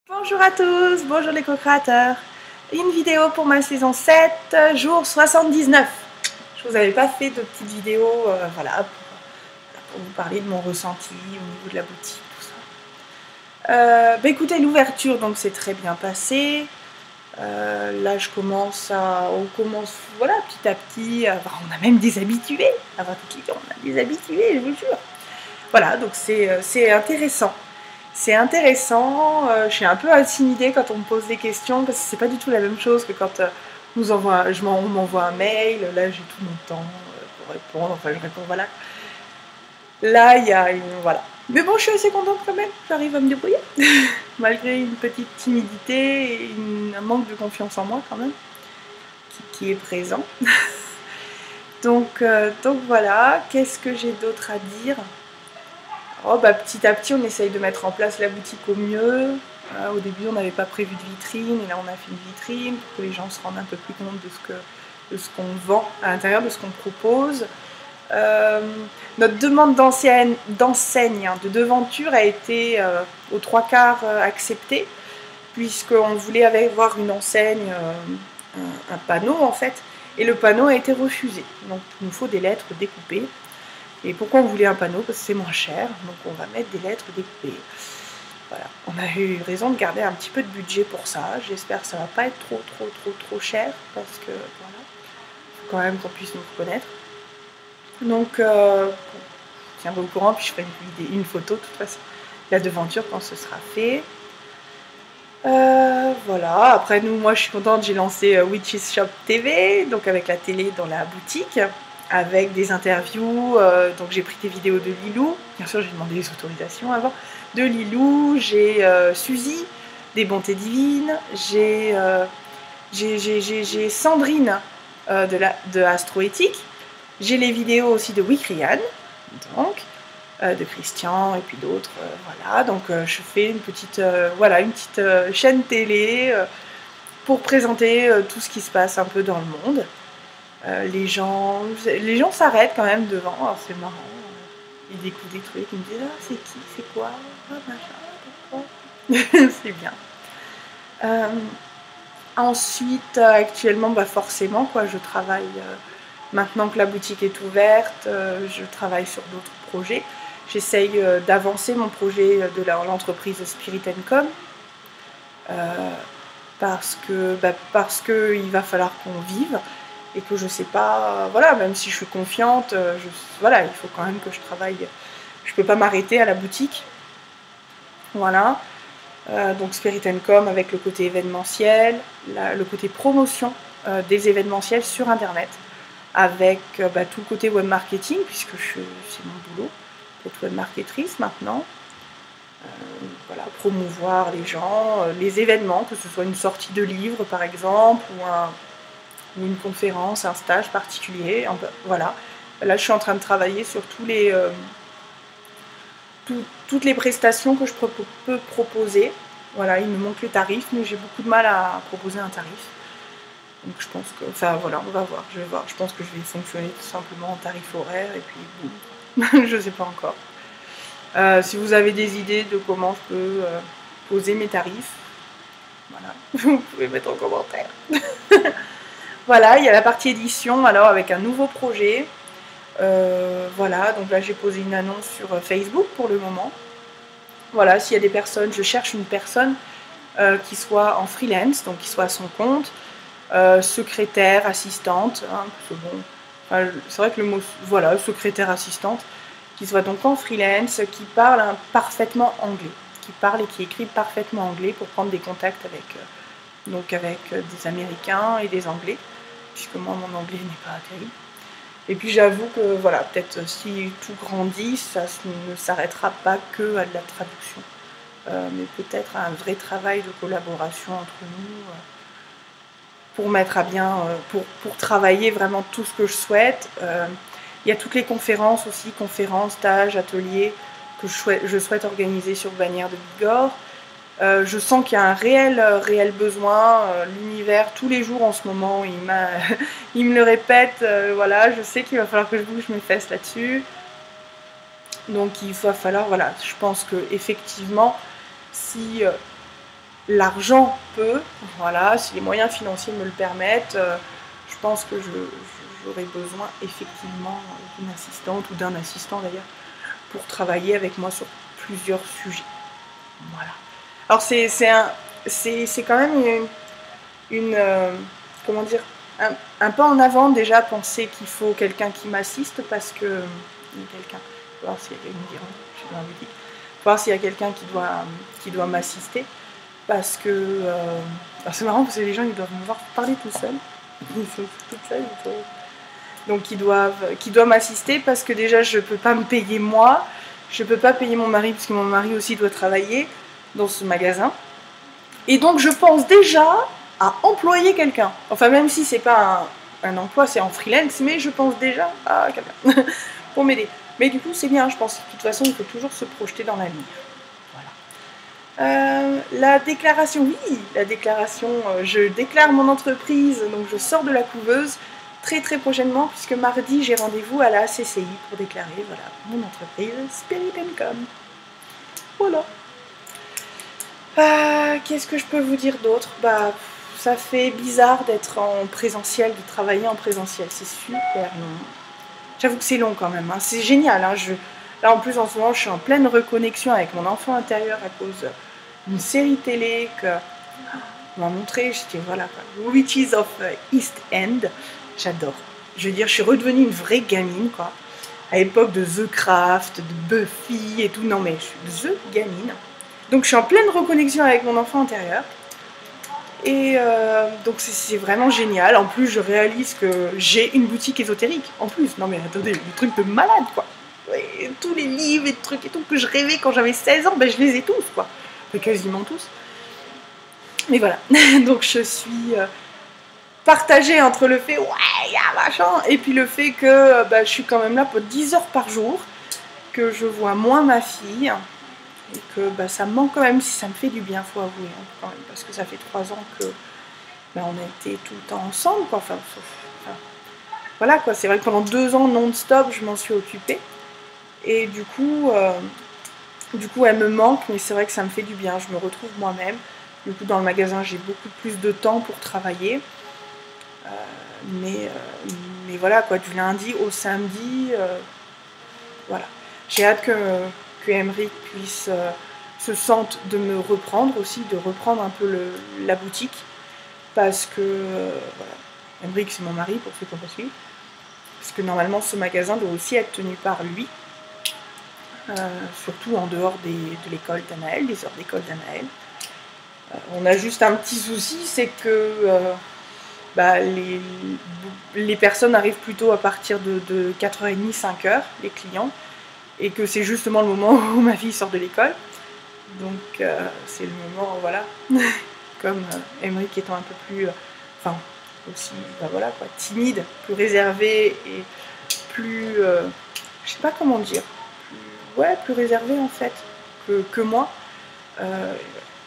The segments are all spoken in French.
Bonjour à tous, bonjour les co-créateurs. Une vidéo pour ma saison 7, jour 79. Je vous avais pas fait de petite vidéo voilà, pour vous parler de mon ressenti au niveau de la boutique, tout ça. Écoutez, l'ouverture donc c'est très bien passé. Là je commence voilà, petit à petit, on a même des habitués. Avant tout cliquer, on a des habitués, je vous jure. Voilà, donc c'est intéressant. C'est intéressant, je suis un peu intimidée quand on me pose des questions parce que c'est pas du tout la même chose que quand on m'envoie un mail, là j'ai tout mon temps pour répondre, enfin je réponds voilà. Là il y a une... voilà. Mais bon je suis assez contente quand même, j'arrive à me débrouiller, malgré une petite timidité et un manque de confiance en moi quand même, qui est présent. donc voilà, qu'est-ce que j'ai d'autre à dire ? Oh, petit à petit, on essaye de mettre en place la boutique au mieux. Au début, on n'avait pas prévu de vitrine, et là, on a fait une vitrine pour que les gens se rendent un peu plus compte de ce qu'on vend à l'intérieur, de ce qu'on propose. Notre demande d'enseigne, de devanture, a été aux 3/4 acceptée, puisqu'on voulait avoir une enseigne, un panneau en fait, et le panneau a été refusé. Donc, il nous faut des lettres découpées. Et pourquoi on voulait un panneau? Parce que c'est moins cher, donc on va mettre des lettres découpées. Voilà, on a eu raison de garder un petit peu de budget pour ça. J'espère que ça va pas être trop cher, parce que voilà, il faut quand même qu'on puisse nous reconnaître. Donc, tiens-moi au courant, puis je ferai une photo de toute façon, la devanture quand ce sera fait. Voilà, après moi je suis contente, j'ai lancé Witches Shop TV, donc avec la télé dans la boutique, avec des interviews, donc j'ai pris des vidéos de Lilou, bien sûr j'ai demandé les autorisations avant, de Lilou, j'ai Suzy, des Bontés Divines, j'ai Sandrine de Astroéthique, j'ai les vidéos aussi de Wikrian, donc, de Christian et puis d'autres, voilà, donc je fais une petite, chaîne télé pour présenter tout ce qui se passe un peu dans le monde. Les gens s'arrêtent quand même devant, alors c'est marrant, ils découvrent des trucs, ils me disent ah c'est qui, c'est quoi, ah machin, c'est bien. Ensuite, actuellement, forcément, quoi, je travaille, maintenant que la boutique est ouverte, je travaille sur d'autres projets. J'essaye d'avancer mon projet de l'entreprise Spirit & Com, parce que il va falloir qu'on vive, et que je sais pas, voilà, même si je suis confiante, voilà, il faut quand même que je travaille. Je peux pas m'arrêter à la boutique. Voilà. Donc Spirit & Com avec le côté événementiel, le côté promotion des événementiels sur internet, avec tout le côté web marketing, puisque c'est mon boulot d'être web marketrice maintenant. Voilà, promouvoir les gens, les événements, que ce soit une sortie de livre par exemple, ou une conférence, un stage particulier. Voilà. Là je suis en train de travailler sur toutes les prestations que je peux proposer. Voilà, il me manque le tarif, mais j'ai beaucoup de mal à proposer un tarif. Donc je pense que, enfin voilà, on va voir, je vais voir. Je pense que je vais fonctionner tout simplement en tarif horaire, et puis boum, je sais pas encore. Si vous avez des idées de comment je peux poser mes tarifs, voilà, vous pouvez mettre en commentaire. Voilà, il y a la partie édition, alors avec un nouveau projet. Voilà, donc là j'ai posé une annonce sur Facebook pour le moment. Voilà, s'il y a des personnes, je cherche une personne qui soit en freelance, donc qui soit à son compte, secrétaire, assistante, hein, c'est bon. Enfin, c'est vrai que le mot, voilà, secrétaire, assistante, qui soit donc en freelance, qui parle parfaitement anglais, qui parle et qui écrit parfaitement anglais pour prendre des contacts avec des Américains et des Anglais, puisque moi mon anglais n'est pas terrible. Et puis j'avoue que voilà, peut-être si tout grandit, ça ne s'arrêtera pas que à de la traduction, mais peut-être à un vrai travail de collaboration entre nous, pour mettre à bien, pour travailler vraiment tout ce que je souhaite. Il y a toutes les conférences aussi, conférences, stages, ateliers, que je souhaite organiser sur Bagnères de Bigorre. Je sens qu'il y a un réel besoin. L'univers, tous les jours en ce moment, il me le répète. Voilà, je sais qu'il va falloir que je bouge mes fesses là-dessus. Donc il va falloir, voilà, je pense que effectivement, si l'argent peut, voilà, si les moyens financiers me le permettent, je pense que j'aurais besoin effectivement d'une assistante ou d'un assistant d'ailleurs pour travailler avec moi sur plusieurs sujets. Voilà. Alors c'est quand même comment dire, un pas en avant déjà penser qu'il faut quelqu'un qui m'assiste parce que quelqu'un, voir s'il y a une guirlande, je suis dans la boutique, voir s'il y a quelqu'un qui doit m'assister parce que c'est marrant parce que les gens ils doivent me voir parler tout seul, ils sont toutes seules, donc qui doivent m'assister parce que déjà je peux pas me payer moi, je peux pas payer mon mari parce que mon mari aussi doit travailler dans ce magasin et donc je pense déjà à employer quelqu'un. Enfin, même si c'est pas un emploi, c'est en freelance, mais je pense déjà à quelqu'un pour m'aider. Mais du coup, c'est bien, je pense. De toute façon, il faut toujours se projeter dans l'avenir. Voilà. La déclaration, oui, la déclaration, je déclare mon entreprise, donc je sors de la couveuse très très prochainement, puisque mardi, j'ai rendez-vous à la CCI pour déclarer, voilà, mon entreprise Spirit & Com. Voilà. Qu'est-ce que je peux vous dire d'autre? Ça fait bizarre d'être en présentiel, de travailler en présentiel, c'est super long. J'avoue que c'est long quand même, hein. C'est génial. Hein. Là en plus en ce moment je suis en pleine reconnexion avec mon enfant intérieur à cause d'une série télé qu'on m'a montré, j'étais voilà quoi. Witches of East End, j'adore. Je veux dire, je suis redevenue une vraie gamine quoi. À l'époque de The Craft, de Buffy et tout, non mais je suis The gamine. Donc je suis en pleine reconnexion avec mon enfant intérieur. Et donc c'est vraiment génial. En plus, je réalise que j'ai une boutique ésotérique. En plus, non mais attendez, des trucs de malade quoi. Et tous les livres et trucs et tout que je rêvais quand j'avais 16 ans, je les ai tous quoi. Quasiment tous. Mais voilà. Donc je suis partagée entre le fait, ouais, il y a machin, et puis le fait que je suis quand même là pour 10 heures par jour, que je vois moins ma fille. Et que ça me manque quand même, si ça me fait du bien, faut avouer, hein, quand même, parce que ça fait 3 ans que on a été tout le temps ensemble, quoi. Enfin, voilà, quoi. C'est vrai que pendant 2 ans non-stop, je m'en suis occupée. Et du coup, elle me manque, mais c'est vrai que ça me fait du bien. Je me retrouve moi-même. Du coup, dans le magasin, j'ai beaucoup plus de temps pour travailler. Mais voilà, quoi, du lundi au samedi, voilà. J'ai hâte que Emmerich puisse se sente de me reprendre aussi, de reprendre un peu la boutique, parce que voilà, Emmerich c'est mon mari pour ceux qui ont pas suivi, parce que normalement ce magasin doit aussi être tenu par lui, surtout en dehors de l'école d'Anaël, des heures d'école d'Anaël. On a juste un petit souci, c'est que les personnes arrivent plutôt à partir de 4h30, 5h, les clients, et que c'est justement le moment où ma fille sort de l'école. Donc c'est le moment, voilà, comme Emmerich étant un peu plus, aussi, voilà quoi, timide, plus réservé et plus, je sais pas comment dire, plus réservé en fait que moi. Il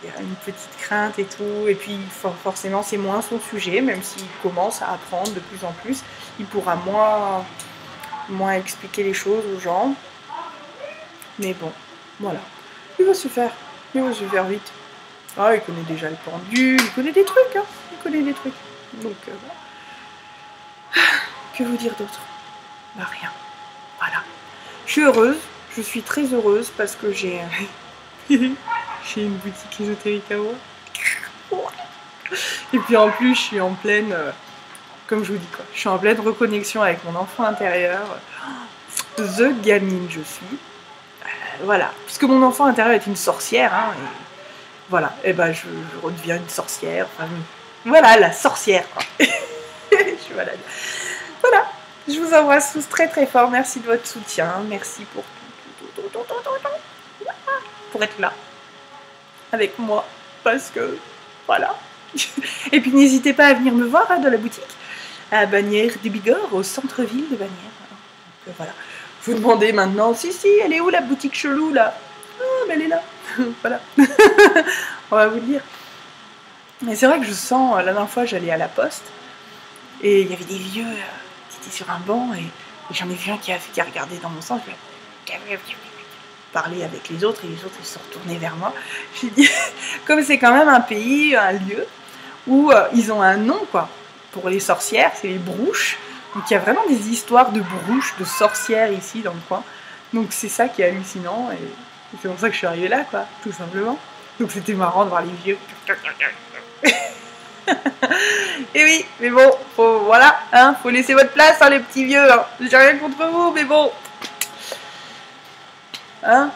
y a une petite crainte et tout, et puis forcément c'est moins son sujet, même s'il commence à apprendre de plus en plus, il pourra moins expliquer les choses aux gens. Mais bon, voilà. Il va se faire vite. Ah, il connaît déjà le pendu, il connaît des trucs, hein. Il connaît des trucs. Donc, que vous dire d'autre? Rien. Voilà. Je suis heureuse, je suis très heureuse parce que j'ai une boutique ésotérique à moi. Et puis en plus, je suis en pleine, comme je vous dis quoi, je suis en pleine reconnexion avec mon enfant intérieur. The gamine je suis. Voilà, puisque mon enfant intérieur est une sorcière, hein, et voilà, et je redeviens une sorcière, enfin, voilà, la sorcière, quoi. Je suis malade. Voilà, je vous embrasse tous très très fort, merci de votre soutien, merci pour pour être là, avec moi, parce que, voilà. Et puis n'hésitez pas à venir me voir dans la boutique, à Bagnères de Bigorre, au centre-ville de Bagnères. Donc voilà. Vous demandez maintenant, si, elle est où la boutique chelou là? Ah, mais elle est là. Voilà. On va vous le dire. Mais c'est vrai que je sens, la dernière fois j'allais à la poste, et il y avait des vieux qui étaient sur un banc, et j'en ai vu un qui a regardé dans mon sens, parler avec les autres, et les autres ils se sont retournés vers moi. J'ai dit, comme c'est quand même un pays, un lieu, où ils ont un nom, quoi. Pour les sorcières, c'est les Brouches. Donc il y a vraiment des histoires de Brouches, de sorcières ici dans le coin. Donc c'est ça qui est hallucinant, et c'est pour ça que je suis arrivée là, quoi, tout simplement. Donc c'était marrant de voir les vieux. Et oui, mais bon, voilà, hein, faut laisser votre place, hein, les petits vieux. Hein. J'ai rien contre vous, mais bon. Hein,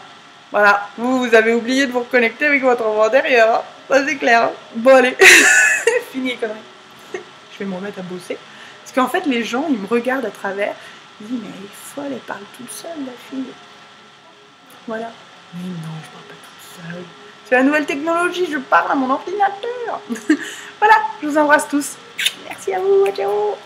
voilà, vous avez oublié de vous reconnecter avec votre enfant derrière, hein. Ça c'est clair. Hein. Bon allez, fini les conneries. Je vais me remettre à bosser. Parce qu'en fait, les gens, ils me regardent à travers. Ils disent, mais elle est folle, elle parle toute seule, la fille. Voilà. Mais non, je parle pas toute seule. C'est la nouvelle technologie, je parle à mon ordinateur. Voilà, je vous embrasse tous. Merci à vous, ciao.